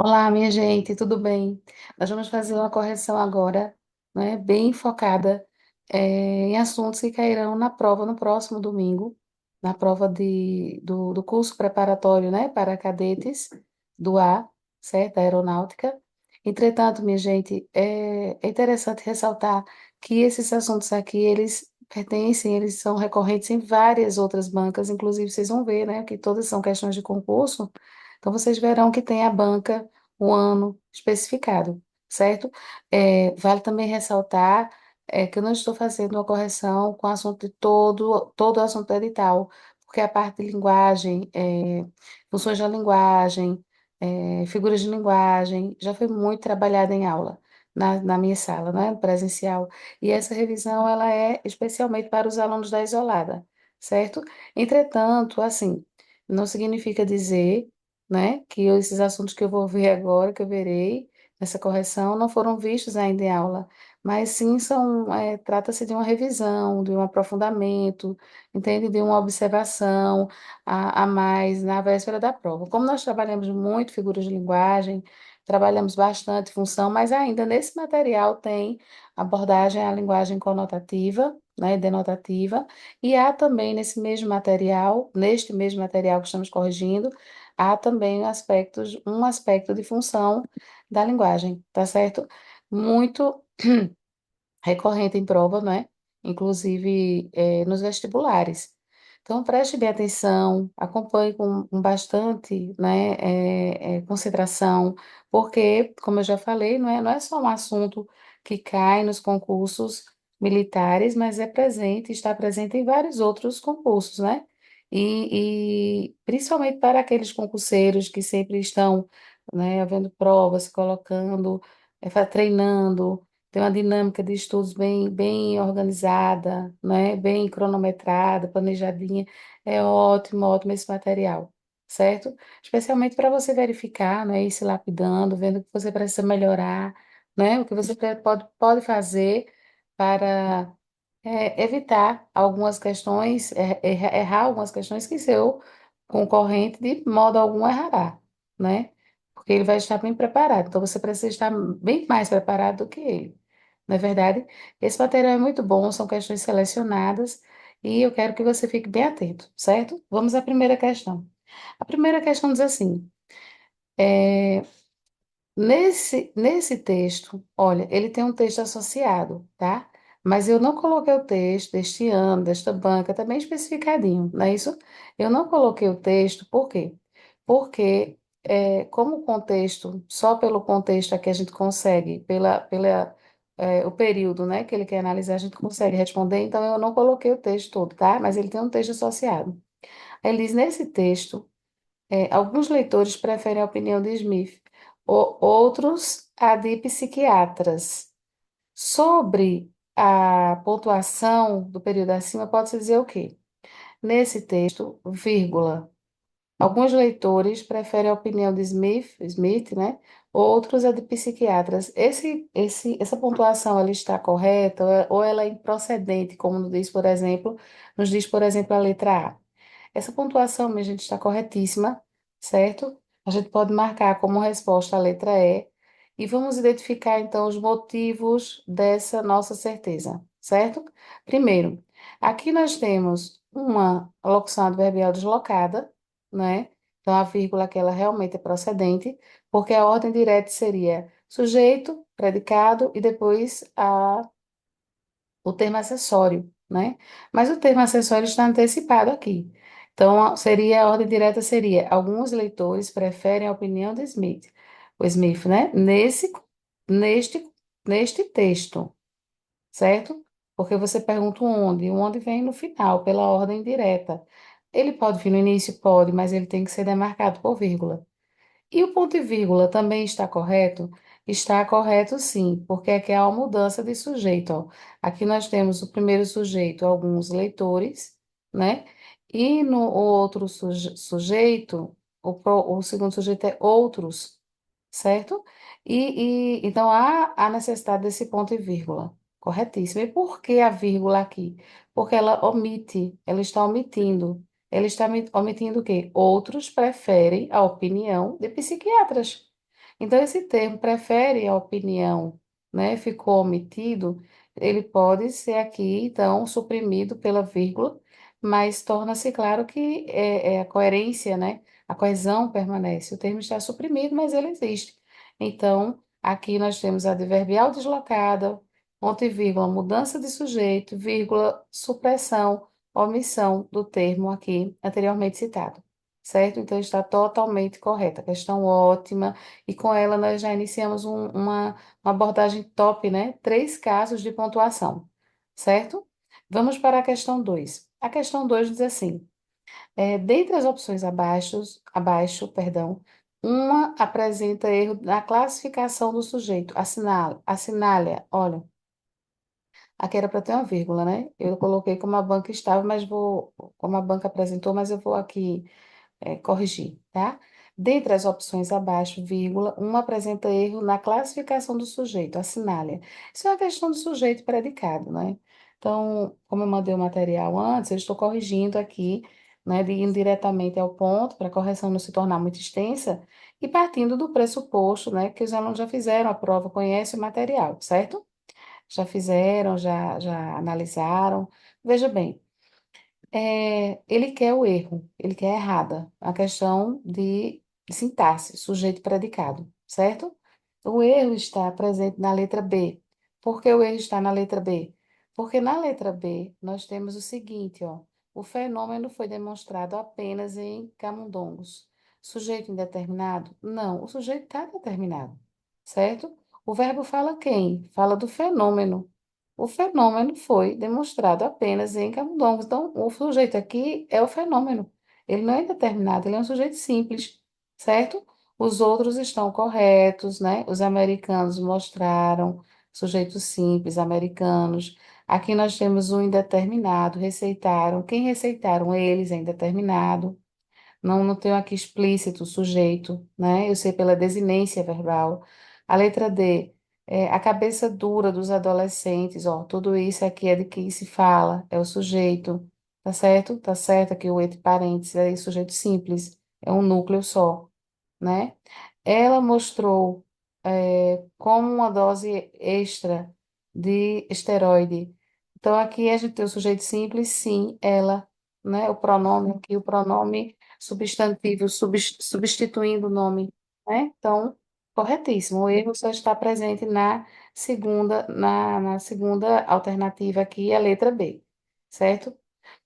Olá, minha gente, tudo bem? Nós vamos fazer uma correção agora, né, bem focada, em assuntos que cairão na prova no próximo domingo, na prova do curso preparatório, né, para cadetes do A, certo? Da Aeronáutica. Entretanto, minha gente, é interessante ressaltar que esses assuntos aqui, eles são recorrentes em várias outras bancas, inclusive vocês vão ver, né, que todas são questões de concurso. Então, vocês verão que tem a banca o ano especificado, certo? Vale também ressaltar que eu não estou fazendo uma correção com o assunto de todo o assunto do edital, porque a parte de linguagem, funções da linguagem, figuras de linguagem, já foi muito trabalhada em aula. Na minha sala, né, presencial. E essa revisão, ela é especialmente para os alunos da Isolada, certo? Entretanto, assim, não significa dizer, né? Que esses assuntos que eu vou ver agora, que eu verei nessa correção, não foram vistos ainda em aula, mas sim trata-se de uma revisão, de um aprofundamento, entende? De uma observação a mais na véspera da prova. Como nós trabalhamos muito figuras de linguagem, trabalhamos bastante função, mas ainda nesse material tem abordagem à linguagem conotativa, né, denotativa, e há também neste mesmo material que estamos corrigindo, há também um aspecto de função da linguagem, tá certo? Muito recorrente em prova, não é? Inclusive, nos vestibulares. Então, preste bem atenção, acompanhe com bastante, né, concentração, porque, como eu já falei, não é só um assunto que cai nos concursos militares, mas está presente em vários outros concursos, né? E principalmente para aqueles concurseiros que sempre estão, né, havendo provas, se colocando, treinando, tem uma dinâmica de estudos bem organizada, né? Bem cronometrada, planejadinha. É ótimo, ótimo esse material, certo? Especialmente para você verificar, né? Ir se lapidando, vendo o que você precisa melhorar, né? O que você pode fazer para evitar algumas questões, errar algumas questões que seu concorrente de modo algum errará, né? Porque ele vai estar bem preparado. Então, você precisa estar bem mais preparado do que ele. Não é verdade? Esse material é muito bom, são questões selecionadas e eu quero que você fique bem atento, certo? Vamos à primeira questão. A primeira questão diz assim: é, nesse texto, olha, ele tem um texto associado, tá? Mas eu não coloquei o texto deste ano, desta banca, tá bem especificadinho, não é isso? Eu não coloquei o texto, por quê? Porque, como o contexto, só pelo contexto aqui a gente consegue, o período, né, que ele quer analisar, a gente consegue responder, então eu não coloquei o texto todo, tá? Mas ele tem um texto associado. Ele diz, nesse texto, alguns leitores preferem a opinião de Smith, outros a de psiquiatras. Sobre a pontuação do período acima, pode-se dizer o quê? Nesse texto, vírgula, alguns leitores preferem a opinião de Smith, né? Outros a de psiquiatras. Essa pontuação ela está correta ou ela é improcedente, como nos diz, por exemplo, a letra A. Essa pontuação, minha gente, está corretíssima, certo? A gente pode marcar como resposta a letra E e vamos identificar então os motivos dessa nossa certeza, certo? Primeiro, aqui nós temos uma locução adverbial deslocada, né? Então a vírgula que ela realmente é procedente, porque a ordem direta seria sujeito, predicado e depois o termo acessório, né? Mas o termo acessório está antecipado aqui. Então, a ordem direta seria: alguns leitores preferem a opinião de Smith, o Smith, né? Neste, neste texto, certo? Porque você pergunta o onde vem no final, pela ordem direta. Ele pode vir no início? Pode, mas ele tem que ser demarcado por vírgula. E o ponto e vírgula também está correto? Está correto, sim, porque aqui há uma mudança de sujeito, ó. Aqui nós temos o primeiro sujeito, alguns leitores, né? E no outro sujeito, o segundo sujeito é outros, certo? Então há necessidade desse ponto e vírgula, corretíssimo. E por que a vírgula aqui? Porque ela está omitindo. Ela está omitindo o quê? Outros preferem a opinião de psiquiatras. Então, esse termo prefere a opinião, né? Ficou omitido, ele pode ser aqui, então, suprimido pela vírgula, mas torna-se claro que é a coerência, né? A coesão permanece. O termo está suprimido, mas ele existe. Então, aqui nós temos adverbial deslocada, ponto e vírgula, mudança de sujeito, vírgula, supressão, omissão do termo aqui anteriormente citado. Certo? Então está totalmente correta. Questão ótima. E com ela nós já iniciamos uma abordagem top, né? Três casos de pontuação. Certo? Vamos para a questão 2. A questão 2 diz assim: dentre as opções perdão, uma apresenta erro na classificação do sujeito. Assinale, olha, aqui era para ter uma vírgula, né? Eu coloquei como a banca estava, mas vou, como a banca apresentou, mas eu vou aqui corrigir, tá? Dentre as opções abaixo, vírgula, uma apresenta erro na classificação do sujeito, assinale. Isso é uma questão do sujeito predicado, né? Então, como eu mandei o material antes, eu estou corrigindo aqui, né, de indo diretamente ao ponto, para a correção não se tornar muito extensa, e partindo do pressuposto, né, que os alunos já fizeram a prova, conhecem o material, certo? Já fizeram, já analisaram. Veja bem, ele quer o erro, ele quer a errada, a questão de sintaxe, sujeito predicado, certo? O erro está presente na letra B. Por que o erro está na letra B? Porque na letra B nós temos o seguinte, ó, o fenômeno foi demonstrado apenas em camundongos. Sujeito indeterminado? Não, o sujeito está determinado, certo? O verbo fala quem? Fala do fenômeno. O fenômeno foi demonstrado apenas em camundongos. Então, o sujeito aqui é o fenômeno. Ele não é indeterminado, ele é um sujeito simples, certo? Os outros estão corretos, né? Os americanos mostraram sujeitos simples, americanos. Aqui nós temos um indeterminado, receitaram. Quem receitaram? Eles, é indeterminado. Não tenho aqui explícito o sujeito, né? Eu sei pela desinência verbal. A letra D, a cabeça dura dos adolescentes, ó, tudo isso aqui é de quem se fala, é o sujeito, tá certo? Tá certo aqui o entre parênteses, é sujeito simples, é um núcleo só, né? Ela mostrou como uma dose extra de esteroide. Então, aqui a gente tem o sujeito simples, sim, ela, né? O pronome aqui, o pronome substantivo substituindo o nome, né? Então, corretíssimo. O erro só está presente na segunda alternativa aqui, a letra B, certo?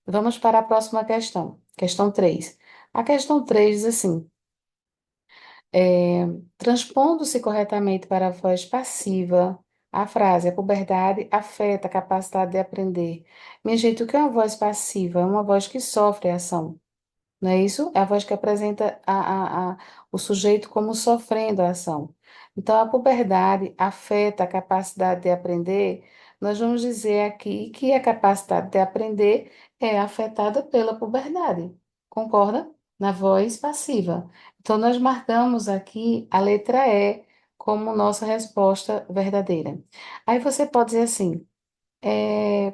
Vamos para a próxima questão. Questão 3. A questão 3 diz assim: é, transpondo-se corretamente para a voz passiva, a frase, a puberdade afeta a capacidade de aprender. Minha gente, o que é uma voz passiva? É uma voz que sofre a ação. Não é isso? É a voz que apresenta o sujeito como sofrendo a ação. Então, a puberdade afeta a capacidade de aprender. Nós vamos dizer aqui que a capacidade de aprender é afetada pela puberdade. Concorda? Na voz passiva. Então, nós marcamos aqui a letra E como nossa resposta verdadeira. Aí você pode dizer assim.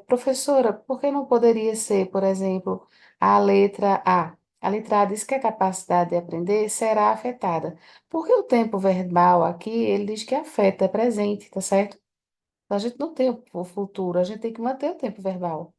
Professora, por que não poderia ser, por exemplo, a letra A? A letra A diz que a capacidade de aprender será afetada. Porque o tempo verbal aqui, ele diz que afeta, é presente, tá certo? Então, a gente não tem o futuro, a gente tem que manter o tempo verbal,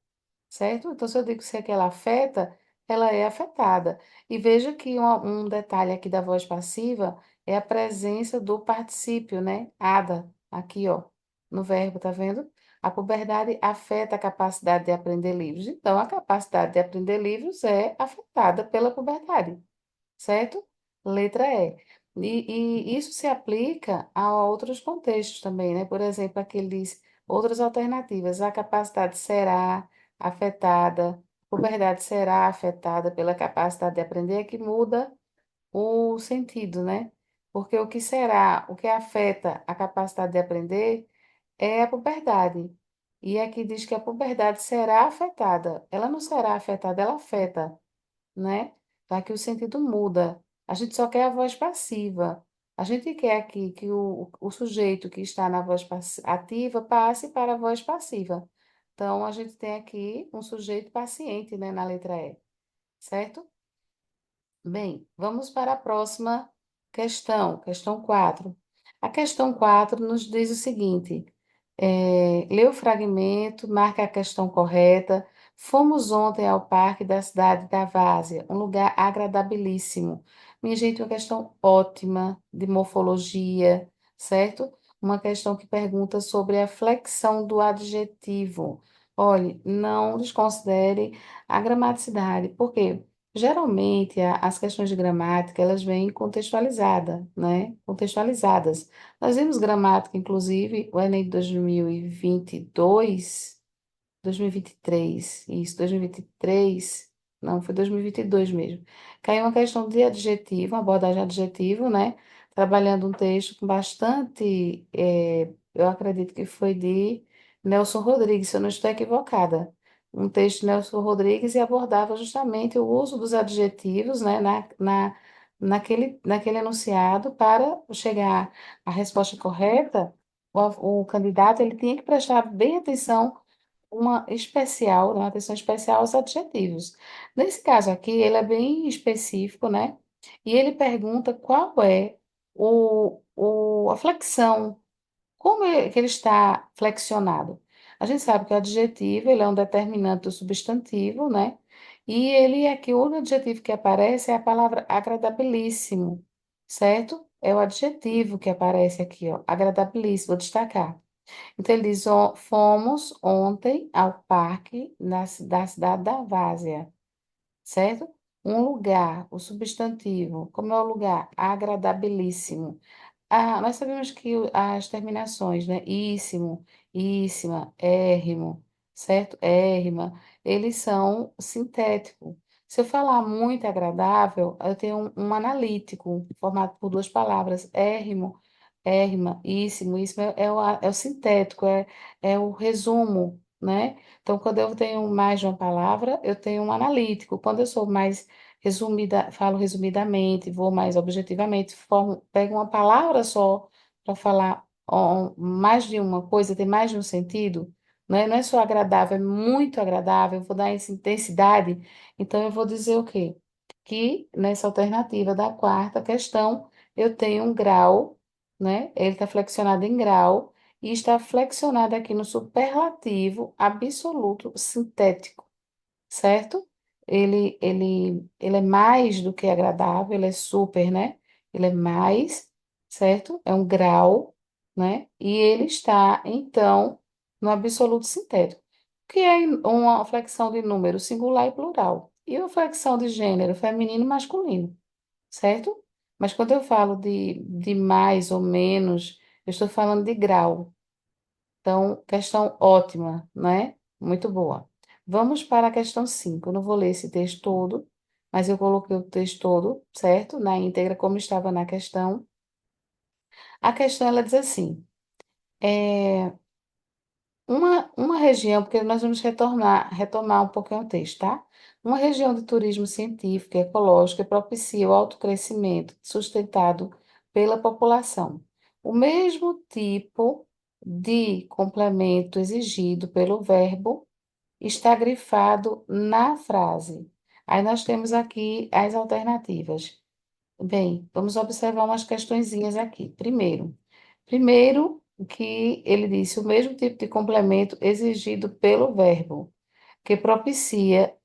certo? Então, se eu digo que ela afeta, ela é afetada. E veja que um detalhe aqui da voz passiva é a presença do particípio, né? Ada, aqui, ó, no verbo, tá vendo? A puberdade afeta a capacidade de aprender livros. Então, a capacidade de aprender livros é afetada pela puberdade, certo? Letra E. E isso se aplica a outros contextos também, né? Por exemplo, aqui ele diz outras alternativas. A capacidade será afetada, a puberdade será afetada pela capacidade de aprender, é que muda o sentido, né? Porque o que será, o que afeta a capacidade de aprender é a puberdade. E aqui diz que a puberdade será afetada. Ela não será afetada, ela afeta, né? Tá? Que o sentido muda. A gente só quer a voz passiva. A gente quer aqui que o sujeito que está na voz ativa passe para a voz passiva. Então, a gente tem aqui um sujeito paciente, né, na letra E, certo? Bem, vamos para a próxima. questão 4. A questão 4 nos diz o seguinte: lê o fragmento, marca a questão correta. Fomos ontem ao parque da cidade da Várzea, um lugar agradabilíssimo. Minha gente, uma questão ótima de morfologia, certo? Uma questão que pergunta sobre a flexão do adjetivo. Olhe, não desconsidere a gramaticidade, por quê? Geralmente, as questões de gramática, elas vêm contextualizadas, né? Contextualizadas. Nós vimos gramática, inclusive, o Enem de 2022, 2023, isso, 2023, não, foi 2022 mesmo. Caiu uma questão de adjetivo, uma abordagem adjetivo, né? Trabalhando um texto com bastante, eu acredito que foi de Nelson Rodrigues, se eu não estou equivocada. Um texto de Nelson Rodrigues e abordava justamente o uso dos adjetivos, né, naquele enunciado para chegar à resposta correta. O candidato ele tinha que prestar bem atenção uma atenção especial aos adjetivos. Nesse caso aqui, ele é bem específico, né? E ele pergunta qual é a flexão, como é que ele está flexionado. A gente sabe que o adjetivo, ele é um determinante do substantivo, né? E ele aqui, o adjetivo que aparece é a palavra agradabilíssimo, certo? É o adjetivo que aparece aqui, ó, agradabilíssimo, vou destacar. Então, ele diz: Fomos ontem ao parque da cidade da Várzea, certo? Um lugar, o substantivo, como é o lugar? Agradabilíssimo. Nós sabemos que as terminações, né? Íssimo, íssima, érrimo, certo? Érrima, eles são sintéticos. Se eu falar muito agradável, eu tenho um analítico, formado por duas palavras, érrimo, érrima, íssimo, íssimo é o sintético, é o resumo, né? Então, quando eu tenho mais de uma palavra, eu tenho um analítico. Quando eu sou mais resumida, falo resumidamente, vou mais objetivamente, pego uma palavra só para falar mais de uma coisa, tem mais de um sentido, né? Não é só agradável, é muito agradável, eu vou dar essa intensidade, então eu vou dizer o quê? Que nessa alternativa da quarta questão, eu tenho um grau, né? Ele está flexionado em grau e está flexionado aqui no superlativo absoluto sintético, certo? Ele é mais do que agradável, ele é super, né? Ele é mais, certo? É um grau, né? E ele está, então, no absoluto sintético, que é uma flexão de número singular e plural. E uma flexão de gênero feminino e masculino, certo? Mas quando eu falo de mais ou menos, eu estou falando de grau. Então, questão ótima, né? Muito boa. Vamos para a questão 5. Eu não vou ler esse texto todo, mas eu coloquei o texto todo, certo? Na íntegra, como estava na questão. A questão, ela diz assim, é, uma região, porque nós vamos retomar um pouquinho o texto, tá? Uma região de turismo científico e ecológico que propicia o autocrescimento sustentado pela população. O mesmo tipo de complemento exigido pelo verbo está grifado na frase. Aí nós temos aqui as alternativas. Bem, vamos observar umas questõezinhas aqui. Primeiro que ele disse o mesmo tipo de complemento exigido pelo verbo, que propicia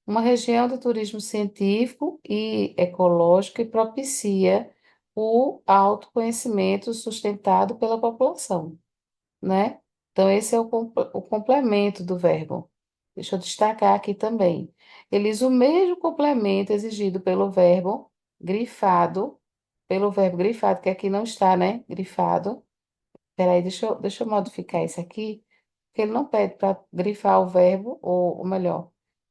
uma região de turismo científico e ecológico e propicia o autoconhecimento sustentado pela população, né? Então, esse é o complemento do verbo. Deixa eu destacar aqui também. Ele usa o mesmo complemento exigido pelo verbo grifado, que aqui não está, né? Grifado. Peraí, deixa eu modificar isso aqui, porque ele não pede para grifar o verbo, ou melhor,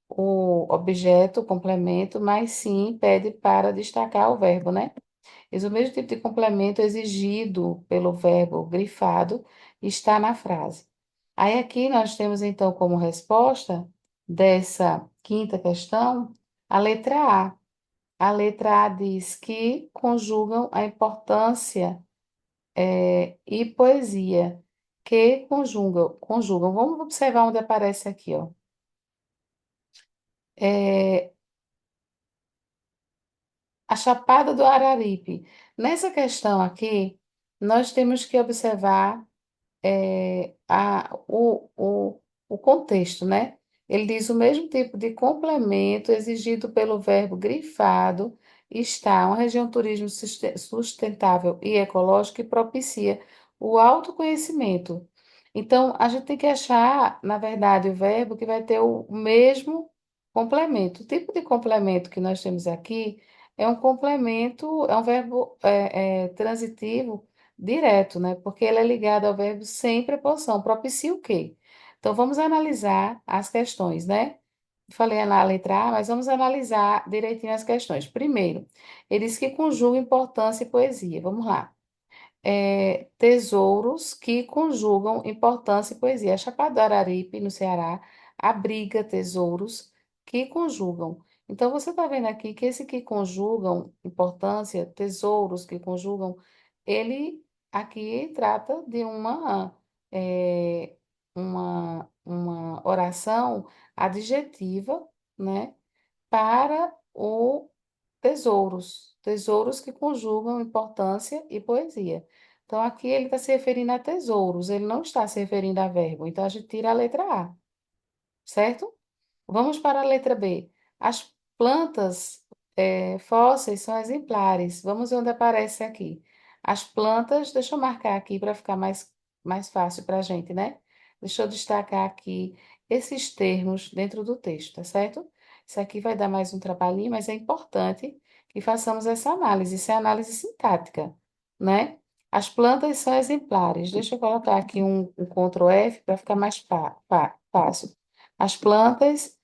o objeto, o complemento, mas sim pede para destacar o verbo, né? Eis o mesmo tipo de complemento exigido pelo verbo grifado está na frase. Aí aqui nós temos então como resposta dessa quinta questão a letra A. A letra A diz que conjugam a importância e poesia, que conjugam. Vamos observar onde aparece aqui, ó. É, A Chapada do Araripe. Nessa questão aqui, nós temos que observar o contexto, né? Ele diz o mesmo tipo de complemento exigido pelo verbo grifado está uma região turismo sustentável e ecológica que propicia o autoconhecimento. Então, a gente tem que achar, na verdade, o verbo que vai ter o mesmo complemento. O tipo de complemento que nós temos aqui é um complemento, é um verbo transitivo direto, né? Porque ele é ligado ao verbo sem preposição. Propicia o quê? Então, vamos analisar as questões, né? Falei na letra A, mas vamos analisar direitinho as questões. Primeiro, ele diz que conjuga importância e poesia. Vamos lá. Tesouros que conjugam importância e poesia. A Chapada do Araripe, no Ceará, abriga tesouros que conjugam. Então, você está vendo aqui que esse que conjugam importância, tesouros que conjugam, ele aqui trata de eh, uma oração adjetiva, né, para o tesouros, tesouros que conjugam importância e poesia. Então, aqui ele está se referindo a tesouros, ele não está se referindo a verbo. Então, a gente tira a letra A, certo? Vamos para a letra B. As plantas fósseis são exemplares. Vamos ver onde aparece aqui. As plantas, deixa eu marcar aqui para ficar mais fácil para a gente, né? Deixa eu destacar aqui esses termos dentro do texto, tá certo? Isso aqui vai dar mais um trabalhinho, mas é importante que façamos essa análise. Isso é análise sintática, né? As plantas são exemplares. Deixa eu colocar aqui um Ctrl F para ficar mais fácil. As plantas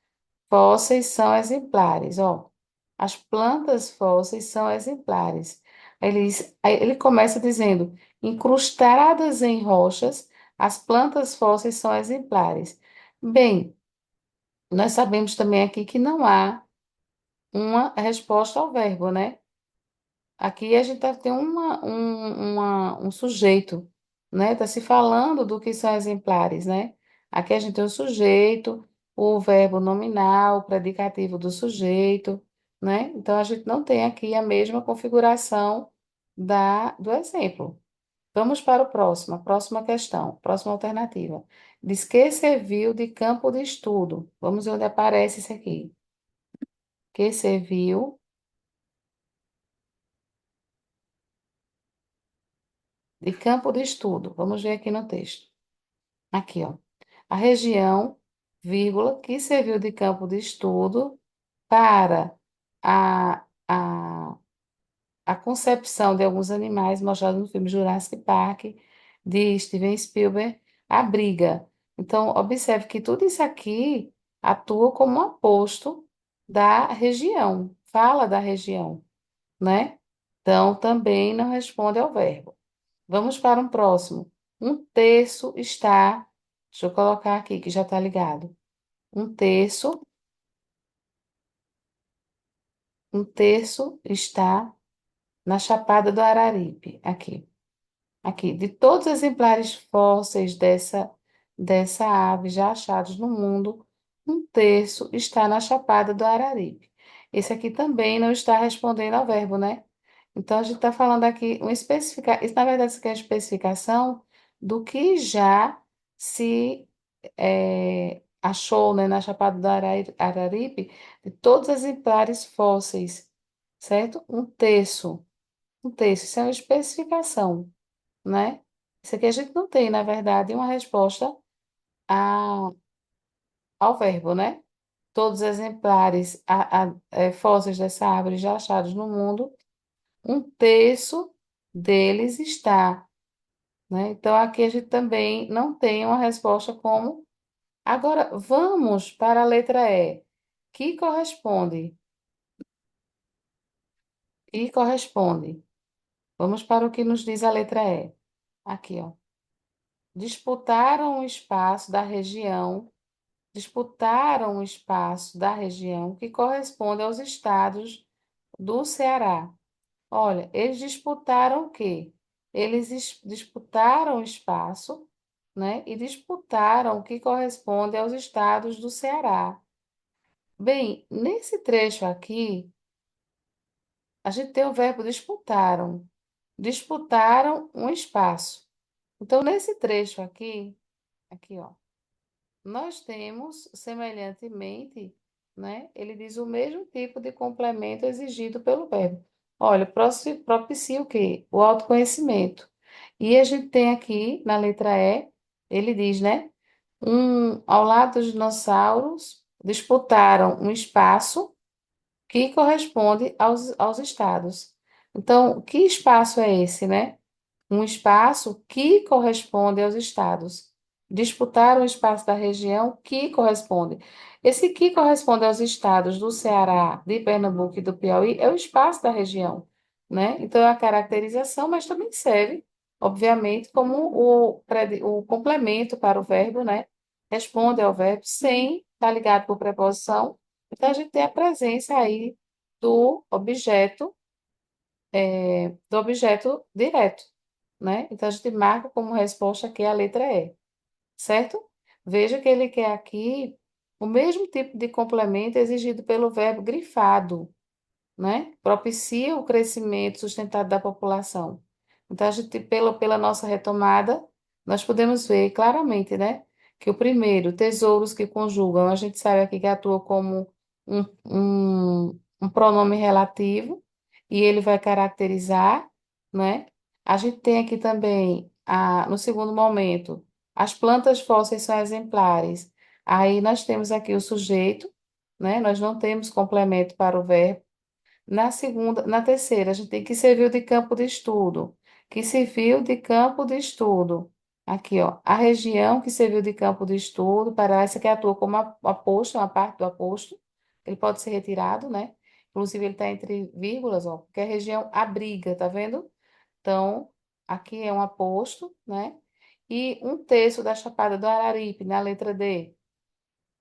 fósseis são exemplares, ó. As plantas fósseis são exemplares. Aí ele começa dizendo: incrustadas em rochas, as plantas fósseis são exemplares. Bem, nós sabemos também aqui que não há uma resposta ao verbo, né? Aqui a gente tem um sujeito, né? Está se falando do que são exemplares, né? Aqui a gente tem o sujeito, o verbo nominal, o predicativo do sujeito, né? Então a gente não tem aqui a mesma configuração do exemplo. Vamos para o próximo, a próxima questão, próxima alternativa. Diz que serviu de campo de estudo. Vamos ver onde aparece isso aqui. Que serviu de campo de estudo. Vamos ver aqui no texto. Aqui, ó. A região, vírgula, que serviu de campo de estudo para a, a, a concepção de alguns animais mostrados no filme Jurassic Park, de Steven Spielberg, abriga. Então, observe que tudo isso aqui atua como um aposto da região, fala da região, né? Então, também não responde ao verbo. Vamos para um próximo. Um terço está. Deixa eu colocar aqui que já está ligado. Um terço, um terço está na Chapada do Araripe. Aqui. Aqui. De todos os exemplares fósseis dessa ave já achados no mundo, um terço está na Chapada do Araripe. Esse aqui também não está respondendo ao verbo, né? Então, a gente está falando aqui, isso, na verdade, isso aqui é a especificação do que já se achou, né, na Chapada do Araripe, de todos os exemplares fósseis, certo? Um terço, isso é uma especificação, né? Isso aqui a gente não tem, na verdade, uma resposta a- ao verbo, né? Todos os exemplares fósseis dessa árvore já achados no mundo, um terço deles está, né? Então, aqui a gente também não tem uma resposta como. Agora, vamos para a letra E, que corresponde. E corresponde. Vamos para o que nos diz a letra E. Aqui, ó. Disputaram o espaço da região, disputaram o espaço da região que corresponde aos estados do Ceará. Olha, eles disputaram o quê? Eles disputaram o espaço, né? E disputaram o que corresponde aos estados do Ceará. Bem, nesse trecho aqui, A gente tem o verbo disputaram. Disputaram um espaço. Então, nesse trecho aqui, aqui, ó, nós temos, semelhantemente, né? Ele diz o mesmo tipo de complemento exigido pelo verbo. Olha, propicia o quê? O autoconhecimento. E a gente tem aqui, na letra E, ele diz, né? Ao lado dos dinossauros, disputaram um espaço que corresponde aos estados. Então, que espaço é esse, né? Um espaço que corresponde aos estados. Disputar o espaço da região que corresponde. Esse que corresponde aos estados do Ceará, de Pernambuco e do Piauí é o espaço da região, né? Então, é a caracterização, mas também serve, obviamente, como o complemento para o verbo, né? Responde ao verbo sem estar ligado por preposição. Então, a gente tem a presença aí do objeto do objeto direto, né? Então, a gente marca como resposta aqui a letra E, certo? Veja que ele quer aqui o mesmo tipo de complemento exigido pelo verbo grifado, né? Propicia o crescimento sustentado da população. Então, a gente, pela nossa retomada, nós podemos ver claramente, né? Que o primeiro, tesouros que conjugam, a gente sabe aqui que atua como um pronome relativo, e ele vai caracterizar, né? A gente tem aqui também, no segundo momento, as plantas fósseis são exemplares. Aí nós temos aqui o sujeito, né? Nós não temos complemento para o verbo. Na terceira, a gente tem que serviu de campo de estudo. Que serviu de campo de estudo. Aqui, ó, a região que serviu de campo de estudo, para essa que atua como aposto, uma parte do aposto. Ele pode ser retirado, né? Inclusive, ele está entre vírgulas, ó, porque a região abriga, tá vendo? Então, aqui é um aposto, né? E um terço da Chapada do Araripe, na letra D.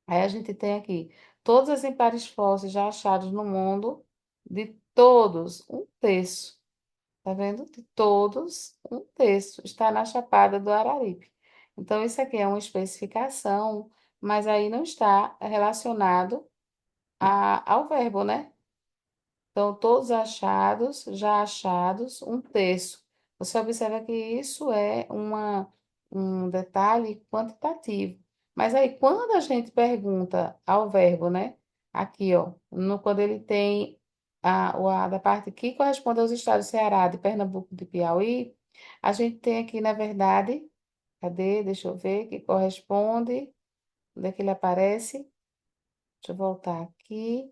Aí a gente tem aqui todos os exemplares fósseis já achados no mundo, de todos, um terço, tá vendo? De todos, um terço está na Chapada do Araripe. Então, isso aqui é uma especificação, mas aí não está relacionado ao verbo, né? Então, todos achados, já achados, um terço. Você observa que isso é um detalhe quantitativo. Mas aí, quando a gente pergunta ao verbo, né? Aqui, ó, quando ele tem da parte que corresponde aos estados de Ceará, de Pernambuco e de Piauí, a gente tem aqui, na verdade, cadê? Deixa eu ver, que corresponde, onde é que ele aparece? Deixa eu voltar aqui.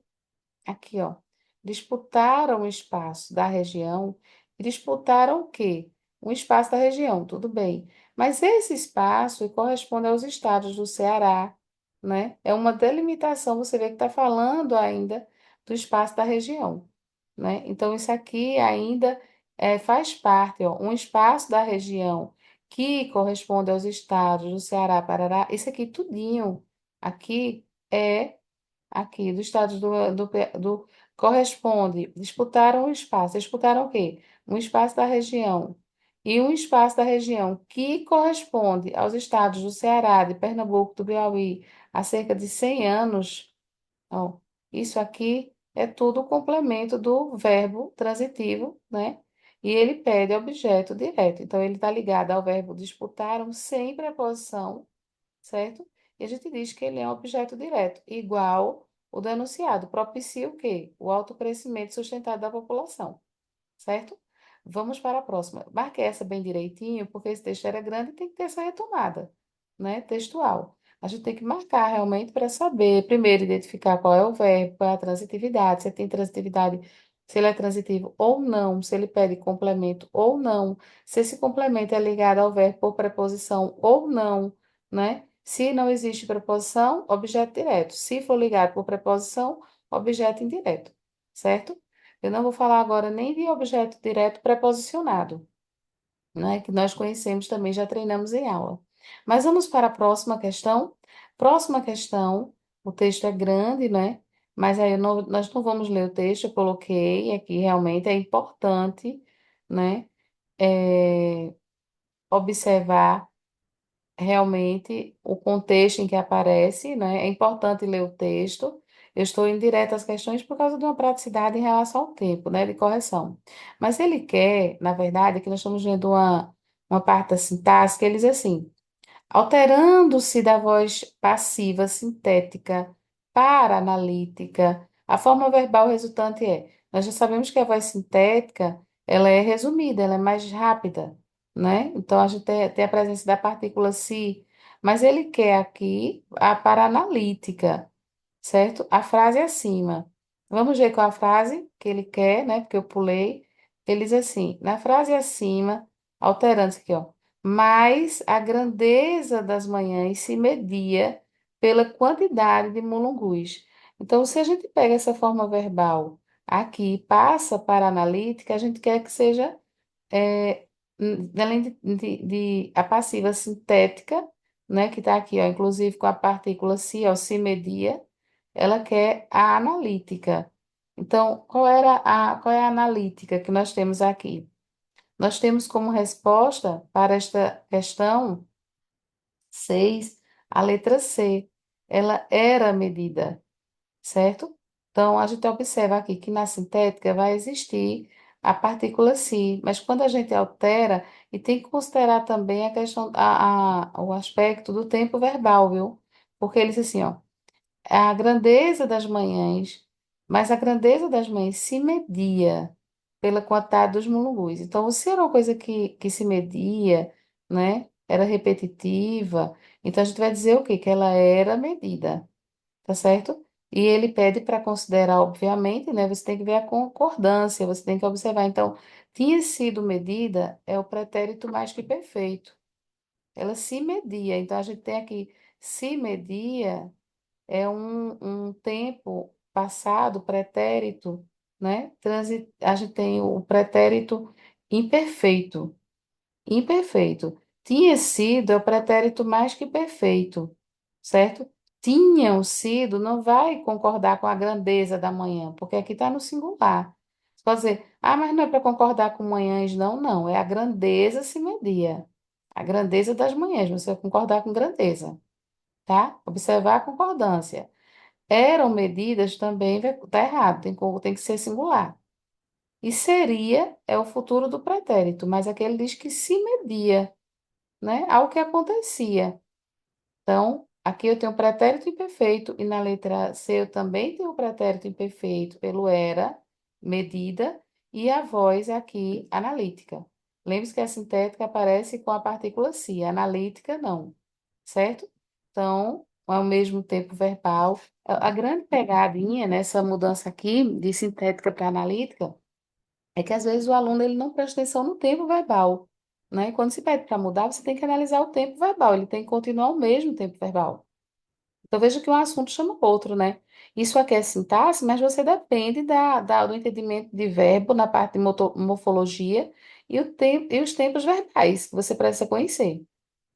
Aqui, ó. Disputaram o espaço da região. E disputaram o quê? Um espaço da região, tudo bem. Mas esse espaço corresponde aos estados do Ceará, né? É uma delimitação, você vê que está falando ainda do espaço da região, né? Então, isso aqui ainda faz parte, ó, um espaço da região que corresponde aos estados do Ceará, Parará. Isso aqui tudinho aqui é aqui do estado corresponde, disputaram o espaço. Disputaram o quê? Um espaço da região. E um espaço da região que corresponde aos estados do Ceará, de Pernambuco, do Piauí, há cerca de 100 anos. Ó, isso aqui é tudo complemento do verbo transitivo, né? E ele pede objeto direto. Então, ele está ligado ao verbo disputaram sem preposição, certo? E a gente diz que ele é um objeto direto, igual o do enunciado. Propicia o quê? O autocrescimento sustentado da população, certo? Vamos para a próxima. Marque essa bem direitinho, porque esse texto era grande e tem que ter essa retomada, né? Textual. A gente tem que marcar realmente para saber, primeiro, identificar qual é o verbo, qual é a transitividade, se tem transitividade, se ele é transitivo ou não, se ele pede complemento ou não, se esse complemento é ligado ao verbo por preposição ou não, né? Se não existe preposição, objeto direto. Se for ligado por preposição, objeto indireto, certo? Eu não vou falar agora nem de objeto direto preposicionado, né, que nós conhecemos também, já treinamos em aula. Mas vamos para a próxima questão. Próxima questão, o texto é grande, né? Mas aí nós não vamos ler o texto, eu coloquei aqui, realmente é importante, né? Observar realmente o contexto em que aparece, né? É importante ler o texto. eu estou indo direto às questões por causa de uma praticidade em relação ao tempo, né, de correção. Mas ele quer, na verdade, que nós estamos vendo uma parte da sintaxe que ele diz assim. Alterando-se da voz passiva sintética para analítica, a forma verbal resultante é, nós já sabemos que a voz sintética, ela é resumida, ela é mais rápida, né? Então, a gente tem a presença da partícula si, mas ele quer aqui a para analítica, certo? A frase acima. Vamos ver qual a frase que ele quer, né? Porque eu pulei. Ele diz assim, na frase acima, alterando-se aqui, ó. Mas a grandeza das manhãs se media pela quantidade de mulungus. Então, se a gente pega essa forma verbal aqui e passa para a analítica, a gente quer que seja além a passiva sintética, né, que está aqui, ó, inclusive com a partícula si, ó, se media, ela quer a analítica. Então, qual é a analítica que nós temos aqui? Nós temos como resposta para esta questão 6 a letra C. Ela era medida, certo? Então, a gente observa aqui que na sintética vai existir a partícula si, mas quando a gente altera, e tem que considerar também a questão, o aspecto do tempo verbal, viu? Porque ele diz assim, ó, a grandeza das manhãs, mas a grandeza das manhãs se media pela quantidade dos mulungus. Então, se era uma coisa que se media, né, era repetitiva, então a gente vai dizer o quê? Que ela era medida, tá certo? E ele pede para considerar, obviamente, né? Você tem que ver a concordância, você tem que observar. Então, tinha sido medida é o pretérito mais que perfeito. Ela se media. Então, a gente tem aqui se media é um tempo passado, pretérito, né? A gente tem o pretérito imperfeito. Imperfeito. Tinha sido é o pretérito mais que perfeito, certo? Tinham sido não vai concordar com a grandeza da manhã, porque aqui está no singular. Você pode dizer, mas não é para concordar com manhãs, não, não. É a grandeza se media. A grandeza das manhãs, você vai concordar com grandeza, tá? Observar a concordância. Eram medidas também, está errado, tem que ser singular. E seria é o futuro do pretérito, mas aqui ele diz que se media, né, ao que acontecia. Então, aqui eu tenho pretérito imperfeito e na letra C eu também tenho o pretérito imperfeito pelo era, medida, e a voz aqui analítica. Lembre-se que a sintética aparece com a partícula si, a analítica não, certo? Então, ao mesmo tempo verbal, a grande pegadinha nessa mudança aqui de sintética para analítica é que às vezes o aluno ele não presta atenção no tempo verbal, né? Quando se pede para mudar, você tem que analisar o tempo verbal, ele tem que continuar o mesmo tempo verbal. Então veja que um assunto chama o outro, né? Isso aqui é sintaxe, mas você depende do entendimento de verbo na parte de morfologia e, o tempo, e os tempos verbais que você precisa conhecer,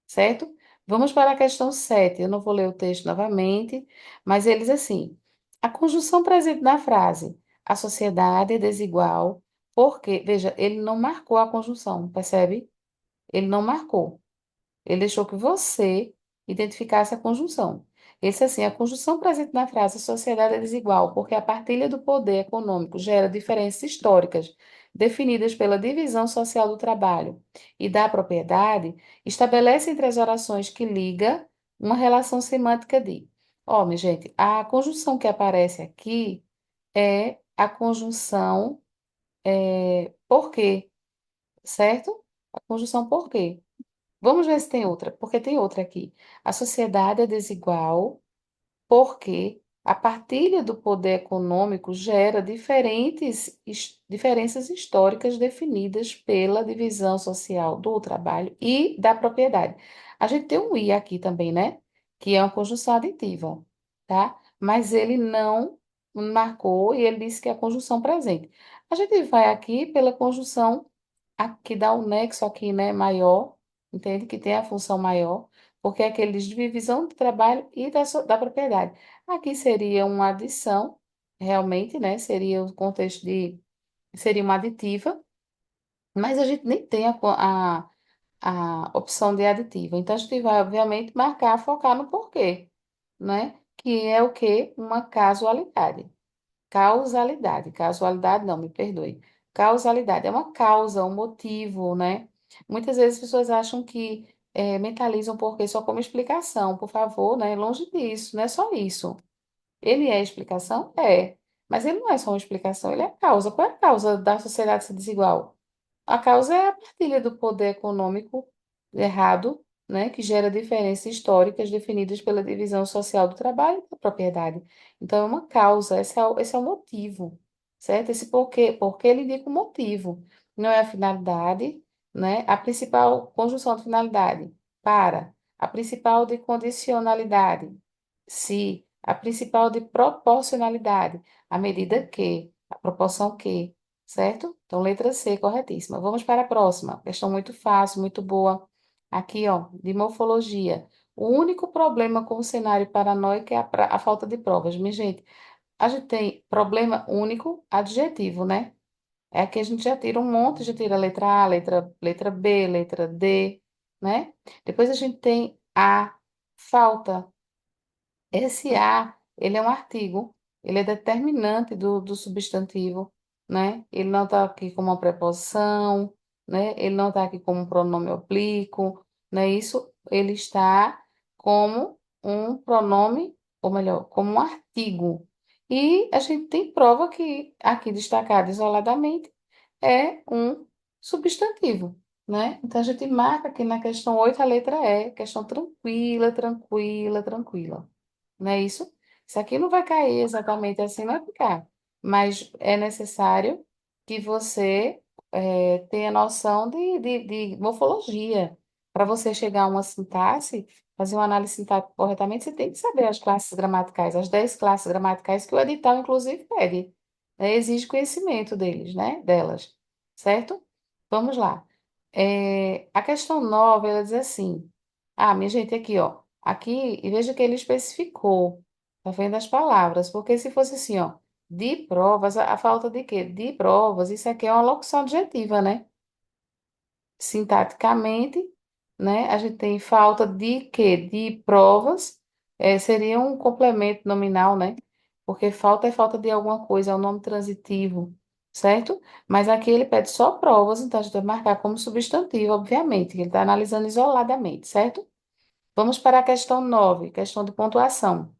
certo? Vamos para a questão 7. Eu não vou ler o texto novamente, mas ele diz assim: a conjunção presente na frase, a sociedade é desigual, porque, veja, ele não marcou a conjunção, percebe? Ele não marcou. Ele deixou que você identificasse a conjunção. Esse assim, a conjunção presente na frase sociedade é desigual, porque a partilha do poder econômico gera diferenças históricas definidas pela divisão social do trabalho e da propriedade, estabelece entre as orações que liga uma relação semântica de. Ó, minha gente, a conjunção que aparece aqui é a conjunção por quê, certo? A conjunção por quê. Vamos ver se tem outra, porque tem outra aqui. A sociedade é desigual porque a partilha do poder econômico gera diferenças históricas definidas pela divisão social do trabalho e da propriedade. A gente tem um "e" aqui também, né? Que é uma conjunção aditiva, tá? Mas ele não marcou e ele disse que é a conjunção presente. A gente vai aqui pela conjunção aqui dá um nexo aqui, né, maior, entende? Que tem a função maior, porque é aquele de divisão do trabalho e da propriedade. Aqui seria uma adição, realmente, né? Seria o contexto seria uma aditiva, mas a gente nem tem a opção de aditiva. Então, a gente vai, obviamente, marcar, focar no porquê, né? que é o quê? Uma casualidade. Causalidade não, me perdoe. Causalidade é uma causa, um motivo, né? Muitas vezes as pessoas acham que mentalizam porque só como explicação, por favor, né? Longe disso, não é só isso. Ele é explicação? É. Mas ele não é só uma explicação, ele é a causa. Qual é a causa da sociedade ser desigual? A causa é a partilha do poder econômico errado, né, que gera diferenças históricas definidas pela divisão social do trabalho e da propriedade. Então, é uma causa, esse é o motivo, certo? Esse porquê ele indica o motivo, não é a finalidade, né? A principal conjunção de finalidade, para. A principal de condicionalidade, se. A principal de proporcionalidade, a medida que, a proporção que. Certo? Então, letra C, corretíssima. Vamos para a próxima. Questão muito fácil, muito boa. Aqui, ó, de morfologia. O único problema com o cenário paranoico é a falta de provas. Minha gente, a gente tem problema único, adjetivo, né? É que a gente já tira um monte, já tira a letra A, letra B, letra D, né? Depois a gente tem a falta. Esse a, ele é um artigo, ele é determinante do substantivo, né? Ele não está aqui como uma preposição, né? Ele não está aqui como um pronome oblíquo, não é isso? Ele está como um pronome, ou melhor, como um artigo. E a gente tem prova que, aqui destacado isoladamente, é um substantivo, né? Então a gente marca aqui na questão 8 a letra E, questão tranquila, tranquila, tranquila. Não é isso? Isso aqui não vai cair exatamente assim, não vai ficar. Mas é necessário que você tenha noção de morfologia. Para você chegar a uma sintaxe, fazer uma análise sintática corretamente, você tem que saber as classes gramaticais, as 10 classes gramaticais que o edital, inclusive, pede. Né? Exige conhecimento deles, né? Delas. Certo? Vamos lá. A questão 9 ela diz assim. Ah, minha gente, aqui, ó. Aqui, e veja que ele especificou, tá vendo as palavras, porque se fosse assim, ó, de provas, a falta de quê? De provas, isso aqui é uma locução adjetiva, né? Sintaticamente, né? A gente tem falta de quê? De provas, seria um complemento nominal, né? Porque falta é falta de alguma coisa, é um nome transitivo, certo? Mas aqui ele pede só provas, então a gente vai marcar como substantivo, obviamente, que ele está analisando isoladamente, certo? Vamos para a questão 9, questão de pontuação.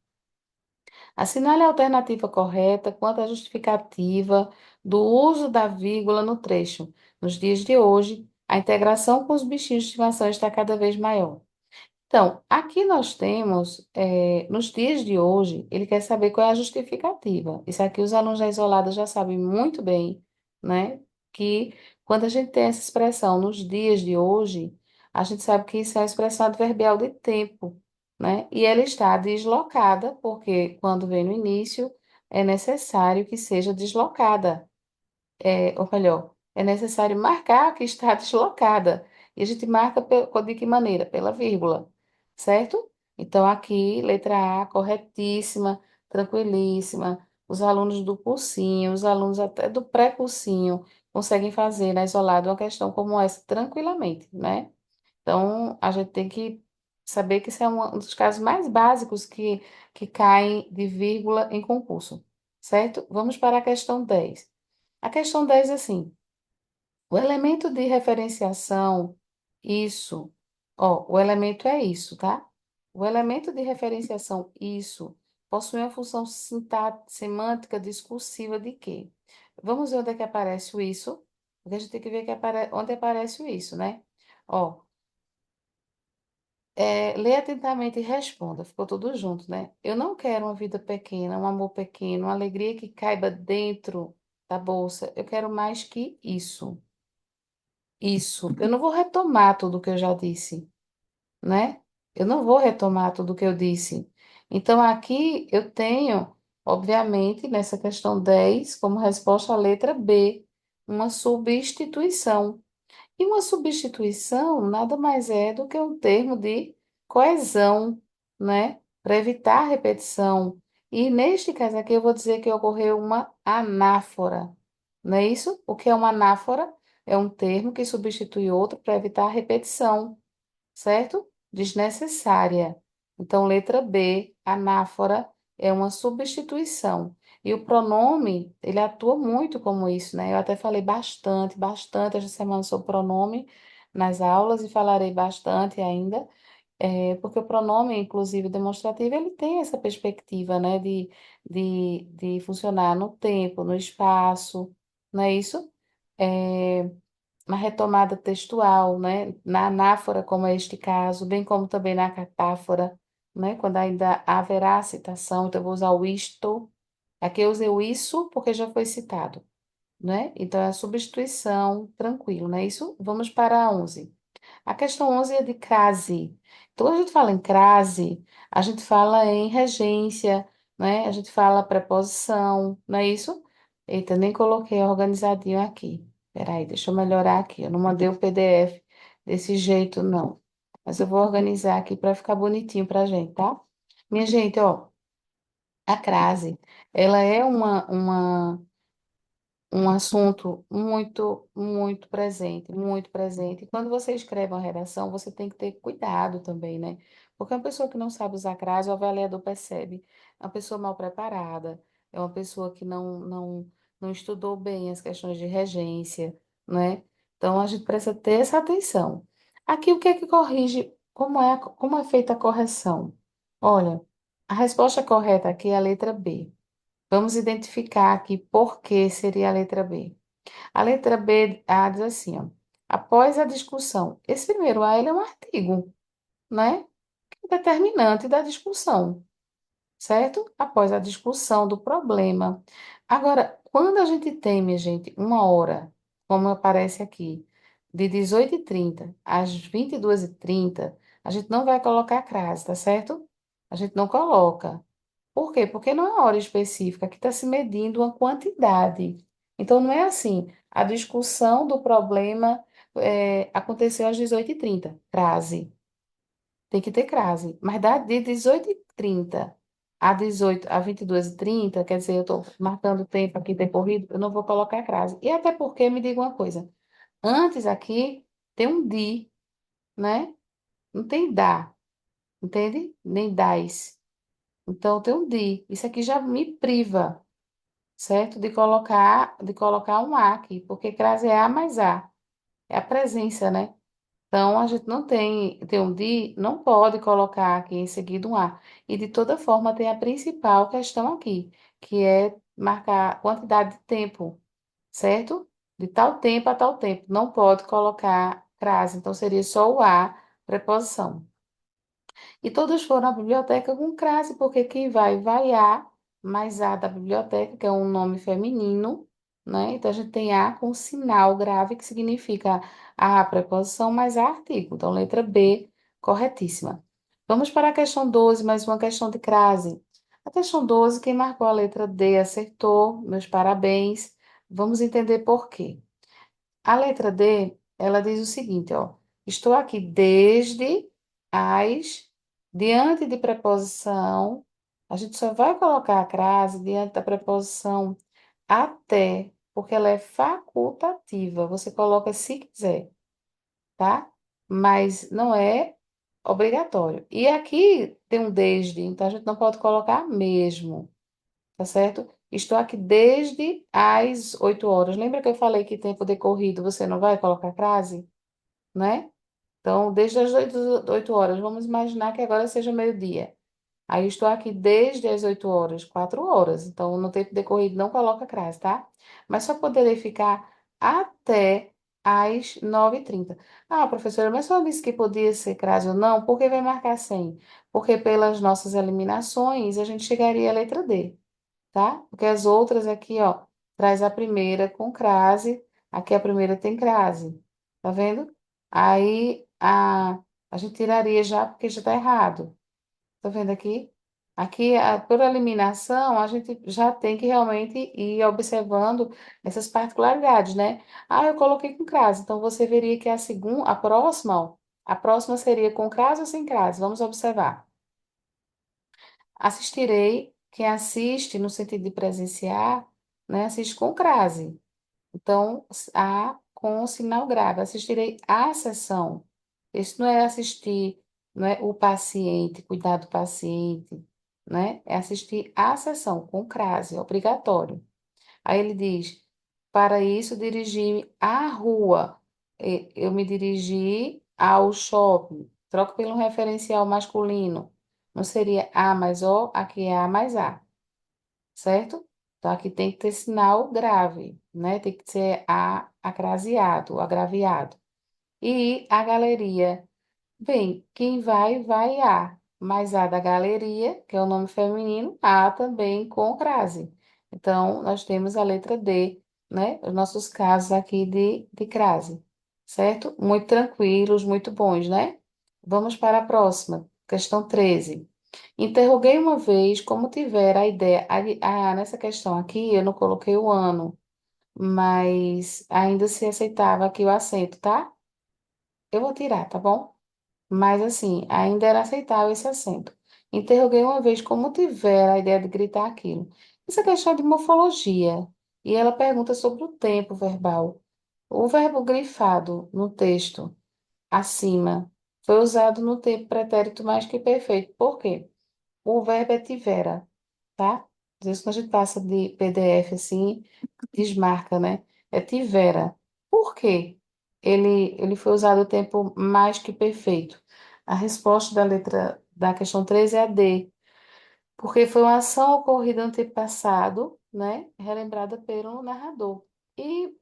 Assinale a alternativa correta quanto à justificativa do uso da vírgula no trecho. Nos dias de hoje, a integração com os bichinhos de estimação está cada vez maior. Então, aqui nós temos, nos dias de hoje, ele quer saber qual é a justificativa. Isso aqui os alunos da Isolada já sabem muito bem, né? Que quando a gente tem essa expressão nos dias de hoje, a gente sabe que isso é a expressão adverbial de tempo, né? E ela está deslocada, porque quando vem no início, é necessário que seja deslocada ou melhor, é necessário marcar que está deslocada. E a gente marca de que maneira? Pela vírgula, certo? Então, aqui, letra A, corretíssima, tranquilíssima. Os alunos do cursinho, os alunos até do pré-cursinho conseguem fazer na isolada uma questão como essa tranquilamente, né? Então, a gente tem que saber que isso é um dos casos mais básicos que caem de vírgula em concurso, certo? Vamos para a questão 10. A questão 10 é assim, o elemento de referenciação, isso, ó, o elemento é isso, tá? O elemento de referenciação, isso, possui uma função semântica discursiva de quê? Vamos ver onde é que aparece o isso, porque a gente tem que ver onde aparece o isso, né? Ó, lê atentamente e responda, ficou tudo junto, né? Eu não quero uma vida pequena, um amor pequeno, uma alegria que caiba dentro da bolsa, eu quero mais que isso. Isso. Eu não vou retomar tudo que eu já disse, né? Eu não vou retomar tudo que eu disse. Então, aqui eu tenho, obviamente, nessa questão 10 como resposta a letra B, uma substituição. E uma substituição nada mais é do que um termo de coesão, né? Para evitar a repetição. E neste caso aqui eu vou dizer que ocorreu uma anáfora, não é isso? O que é uma anáfora? É um termo que substitui outro para evitar a repetição, certo? Desnecessária. Então, letra B, anáfora é uma substituição. E o pronome, ele atua muito como isso, né? Eu até falei bastante, bastante essa semana sobre pronome nas aulas e falarei bastante ainda, porque o pronome, inclusive demonstrativo, ele tem essa perspectiva, né, de funcionar no tempo, no espaço, não é isso? É, na retomada textual, né? Na anáfora, como é este caso, bem como também na catáfora, né? Quando ainda haverá citação, então eu vou usar o isto. Aqui eu usei o isso porque já foi citado, né? Então é a substituição, tranquilo, né? Isso, vamos para a 11. A questão 11 é de crase. Então, quando a gente fala em crase, a gente fala em regência, né? A gente fala preposição, não é isso? Eita, nem coloquei organizadinho aqui. Peraí, deixa eu melhorar aqui. Eu não mandei o PDF desse jeito, não. Mas eu vou organizar aqui para ficar bonitinho para a gente, tá? Minha gente, ó, a crase, ela é um assunto muito, muito presente, muito presente. E quando você escreve uma redação, você tem que ter cuidado também, né? Porque uma pessoa que não sabe usar crase, o avaliador percebe. É uma pessoa mal preparada, é uma pessoa que não estudou bem as questões de regência, né? Então, a gente precisa ter essa atenção. Aqui, o que é que corrige? Como é feita a correção? Olha, a resposta correta aqui é a letra B. Vamos identificar aqui por que seria a letra B. A letra B, A diz assim, ó, após a discussão. Esse primeiro A, ele é um artigo, né? Determinante da discussão, certo? Após a discussão do problema. Agora, quando a gente tem, minha gente, uma hora, como aparece aqui, de 18h30 às 22h30, a gente não vai colocar a crase, tá certo? A gente não coloca. Por quê? Porque não é uma hora específica, que está se medindo uma quantidade. Então, não é assim, a discussão do problema aconteceu às 18h30, crase. Tem que ter crase. Mas de 18h30 a 22h30, quer dizer, eu estou marcando o tempo aqui decorrido, eu não vou colocar crase. E até porque, me diga uma coisa, antes aqui tem um di, né? Não tem dá, entende? Nem dás. Então, tem um di. Isso aqui já me priva, certo? De colocar um A aqui, porque crase é A mais A, é a presença, né? Então, a gente não tem um de, não pode colocar aqui em seguida um A. E de toda forma, tem a principal questão aqui, que é marcar a quantidade de tempo, certo? De tal tempo a tal tempo. Não pode colocar crase, então seria só o A, preposição. E todos foram à biblioteca com crase, porque quem vai A, mais A da biblioteca, que é um nome feminino, né? Então a gente tem A com sinal grave, que significa a preposição mais a artigo. Então, letra B, corretíssima. Vamos para a questão 12, mais uma questão de crase. A questão 12, quem marcou a letra D acertou, meus parabéns. Vamos entender por quê. A letra D, ela diz o seguinte, ó. Estou aqui desde as, diante de preposição, a gente só vai colocar a crase diante da preposição até, porque ela é facultativa. Você coloca se quiser, tá? Mas não é obrigatório. E aqui tem um desde, então a gente não pode colocar mesmo. Tá certo? Estou aqui desde as 8 horas. Lembra que eu falei que tempo decorrido você não vai colocar crase, né? Então, desde as 8 horas, vamos imaginar que agora seja meio-dia. Aí, estou aqui desde as 8 horas, 4 horas. Então, no tempo decorrido, não coloca crase, tá? Mas só poderia ficar até as 9h30. Ah, professora, mas só disse que podia ser crase ou não? Por que vai marcar 100? Porque pelas nossas eliminações, a gente chegaria à letra D, tá? Porque as outras aqui, ó, traz a primeira com crase, aqui a primeira tem crase, tá vendo? Aí a gente tiraria já porque já tá errado, tá vendo aqui? Aqui, por eliminação, a gente já tem que realmente ir observando essas particularidades, né? Ah, eu coloquei com crase, então você veria que a segunda, a próxima, ó, a próxima seria com crase ou sem crase? Vamos observar. Assistirei, quem assiste no sentido de presenciar, né, assiste com crase. Então, a com o sinal grave. Assistirei à sessão. Isso não é assistir né? O paciente, cuidar do paciente, né? É assistir à sessão com crase, obrigatório. Aí ele diz: para isso, dirigi-me à rua. Eu me dirigi ao shopping. Troco pelo referencial masculino. Não seria A mais O, aqui é A mais A, certo? Então aqui tem que ter sinal grave, né? Tem que ser A acraseado, agraviado. E a galeria. Bem, quem vai, vai A. Mais A da galeria, que é o nome feminino, A também com crase. Então, nós temos a letra D, né? Os nossos casos aqui de crase, certo? Muito tranquilos, muito bons, né? Vamos para a próxima, questão 13. Interroguei uma vez como tivera a ideia. Nessa questão aqui, eu não coloquei o ano, mas ainda se aceitava aqui o acento, tá? Eu vou tirar, tá bom? Mas assim, ainda era aceitável esse acento. Interroguei uma vez como tivera a ideia de gritar aquilo. Essa questão é de morfologia. E ela pergunta sobre o tempo verbal. O verbo grifado no texto acima foi usado no tempo pretérito mais que perfeito. Por quê? O verbo é tivera, tá? Às vezes quando a gente passa de PDF assim, desmarca, né? É tivera. Por quê? Ele foi usado o tempo mais que perfeito. A resposta da letra da questão 13 é a D, porque foi uma ação ocorrida no tempo passado, né? Relembrada pelo narrador. E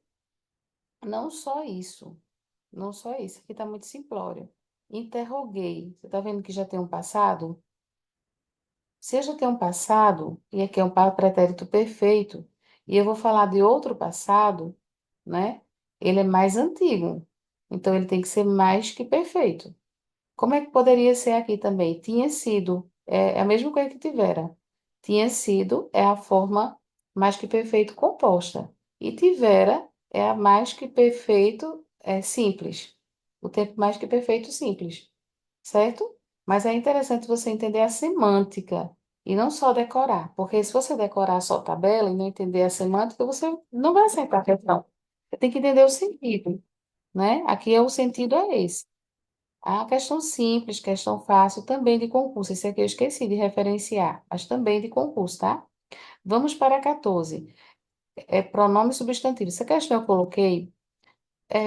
não só isso, não só isso, aqui está muito simplório. Interroguei. Você está vendo que já tem um passado? Se eu já tenho um passado, e aqui é um pretérito perfeito, e eu vou falar de outro passado, né? Ele é mais antigo. Então, ele tem que ser mais que perfeito. Como é que poderia ser aqui também? Tinha sido, é a mesma coisa que tivera. Tinha sido é a forma mais que perfeito composta. E tivera é a mais que perfeito simples. O tempo mais que perfeito simples, certo? Mas é interessante você entender a semântica e não só decorar, porque se você decorar só a tabela e não entender a semântica, você não vai acertar a questão. Você tem que entender o sentido, né? Aqui o sentido é esse. A questão simples, questão fácil, também de concurso. Esse aqui eu esqueci de referenciar, mas também de concurso, tá? Vamos para a 14. É pronome substantivo. Essa questão eu coloquei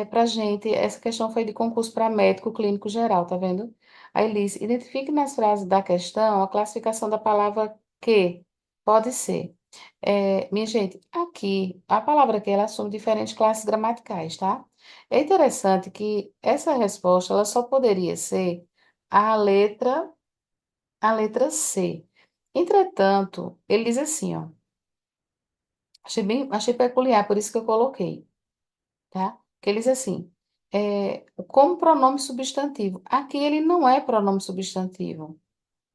para gente, essa questão foi de concurso para médico clínico geral, tá vendo? Aí Liz, identifique nas frases da questão a classificação da palavra que pode ser. Minha gente, aqui, a palavra que ela assume diferentes classes gramaticais, tá? É interessante que essa resposta ela só poderia ser a letra, a letra C. Entretanto, ele diz assim, ó, achei peculiar, por isso que eu coloquei, tá? Que ele diz assim, como pronome substantivo. Aqui ele não é pronome substantivo.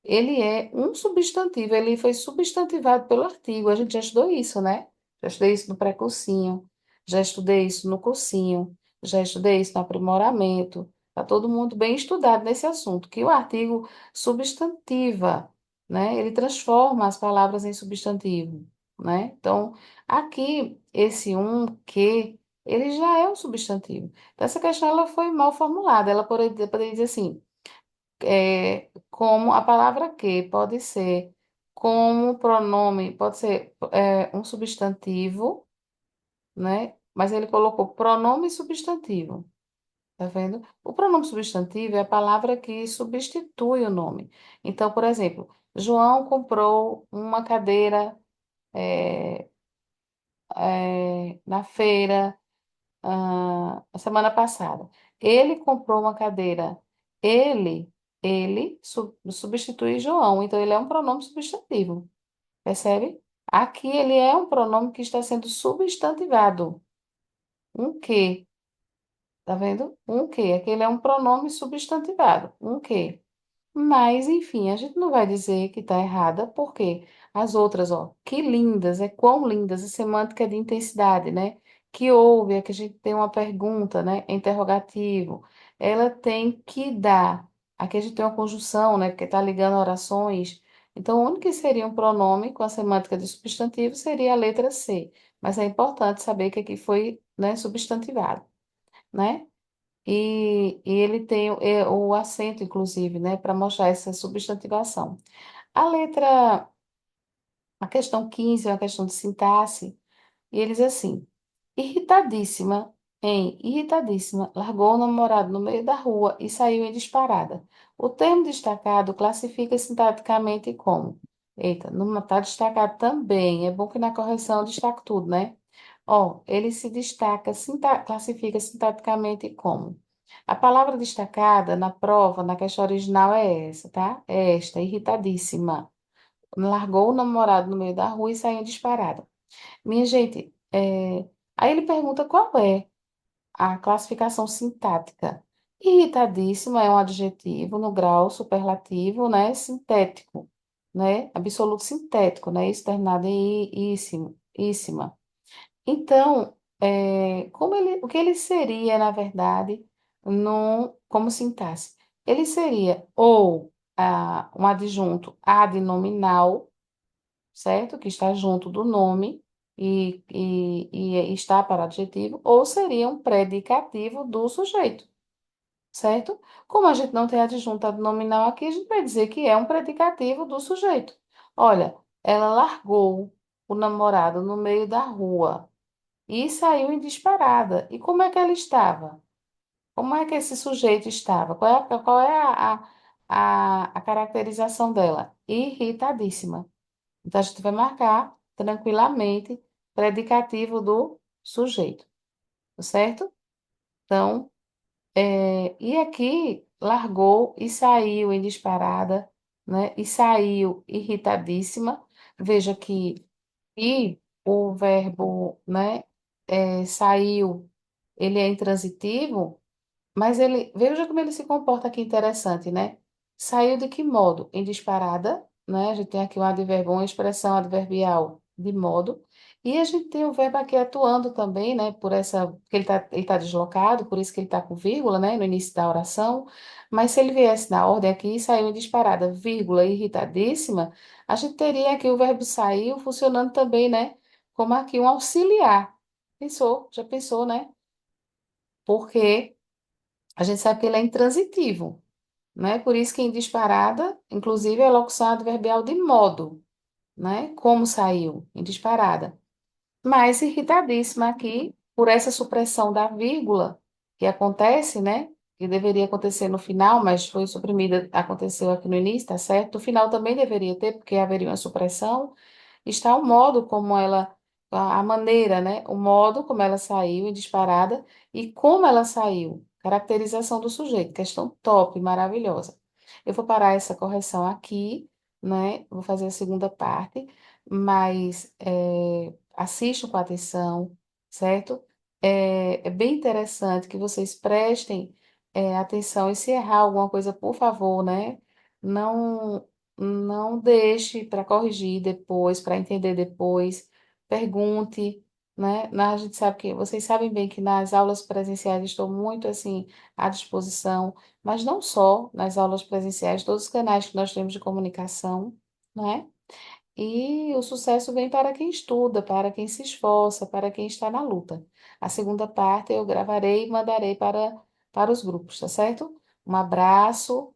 Ele é um substantivo, ele foi substantivado pelo artigo. A gente já estudou isso, né? Já estudei isso no pré-cursinho, já estudei isso no cursinho, já estudei isso no aprimoramento. Está todo mundo bem estudado nesse assunto, que o artigo substantiva, né? Ele transforma as palavras em substantivo, né? Então, aqui, esse um que, ele já é um substantivo. Então, essa questão ela foi mal formulada. Ela poderia dizer assim, como a palavra que pode ser como pronome, pode ser um substantivo, né? Mas ele colocou pronome substantivo, tá vendo? O pronome substantivo é a palavra que substitui o nome. Então, por exemplo, João comprou uma cadeira é, na feira a semana passada. Ele comprou uma cadeira. Ele, ele substitui João, então ele é um pronome substantivo, percebe? Aqui ele é um pronome que está sendo substantivado. Um que, tá vendo? Um que, aqui ele é um pronome substantivado. Um que. Mas, enfim, a gente não vai dizer que está errada, porque as outras, ó, que lindas, é quão lindas, a semântica de intensidade, né? Que houve, é que a gente tem uma pergunta, né? É interrogativo. Ela tem que dar. Aqui a gente tem uma conjunção, né? Porque está ligando orações. Então, o único que seria um pronome com a semântica de substantivo seria a letra C. Mas é importante saber que aqui foi, né, substantivado, né? e ele tem o acento, inclusive, né, para mostrar essa substantivação. A letra, a questão 15 é uma questão de sintaxe, e eles assim, irritadíssima, largou o namorado no meio da rua e saiu em disparada. O termo destacado classifica sintaticamente como, eita, não está destacado também, é bom que na correção eu destaque tudo, né? Ó, ele se destaca, classifica sintaticamente como. A palavra destacada na prova, na questão original é essa, tá? É esta, irritadíssima. Largou o namorado no meio da rua e saiu disparada. Minha gente, aí ele pergunta qual é a classificação sintática. Irritadíssima é um adjetivo no grau superlativo, né? Sintético, né? Absoluto sintético, né? Isso terminado em íssima. Então, o que ele seria, na verdade, como sintaxe? Ele seria ou um adjunto adnominal, certo? Que está junto do nome e está para adjetivo, ou seria um predicativo do sujeito, certo? Como a gente não tem adjunto adnominal aqui, a gente vai dizer que é um predicativo do sujeito. Olha, ela largou o namorado no meio da rua e saiu em disparada. E como é que ela estava? Como é que esse sujeito estava? Qual é a caracterização dela? Irritadíssima. Então, a gente vai marcar tranquilamente predicativo do sujeito, tá certo? Então, e aqui largou e saiu em disparada, né? E saiu irritadíssima. Veja que o verbo, né, saiu, ele é intransitivo, mas ele, veja como ele se comporta aqui interessante, né? Saiu de que modo? Em disparada, né? A gente tem aqui um advérbio, uma expressão adverbial de modo. E a gente tem o verbo aqui atuando também, né? Por essa, porque ele tá deslocado, por isso que ele está com vírgula, né? No início da oração. Mas se ele viesse na ordem aqui, saiu em disparada, vírgula, irritadíssima, a gente teria aqui o verbo saiu funcionando também, né? Como aqui um auxiliar. Pensou? Já pensou, né? Porque a gente sabe que ele é intransitivo, né? Por isso que em disparada, inclusive, é a locução adverbial de modo, né? Como saiu, em disparada. Mas irritadíssima aqui por essa supressão da vírgula que acontece, né? Que deveria acontecer no final, mas foi suprimida, aconteceu aqui no início, tá certo? O final também deveria ter, porque haveria uma supressão. Está o modo como ela, a maneira, né? O modo como ela saiu em disparada e como ela saiu. Caracterização do sujeito, questão top, maravilhosa. Eu vou parar essa correção aqui, né? Vou fazer a segunda parte, mas assistam com atenção, certo? É bem interessante que vocês prestem atenção e se errar alguma coisa, por favor, né? Não, não deixe para corrigir depois, para entender depois. Pergunte, né? A gente sabe que vocês sabem bem que nas aulas presenciais estou muito assim à disposição, mas não só nas aulas presenciais, todos os canais que nós temos de comunicação, né? E o sucesso vem para quem estuda, para quem se esforça, para quem está na luta. A segunda parte eu gravarei e mandarei para os grupos, tá certo? Um abraço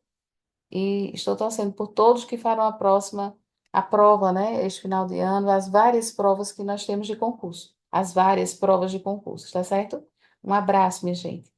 e estou torcendo por todos que farão a prova, né, este final de ano, as várias provas que nós temos de concurso, as várias provas de concurso, tá certo? Um abraço, minha gente.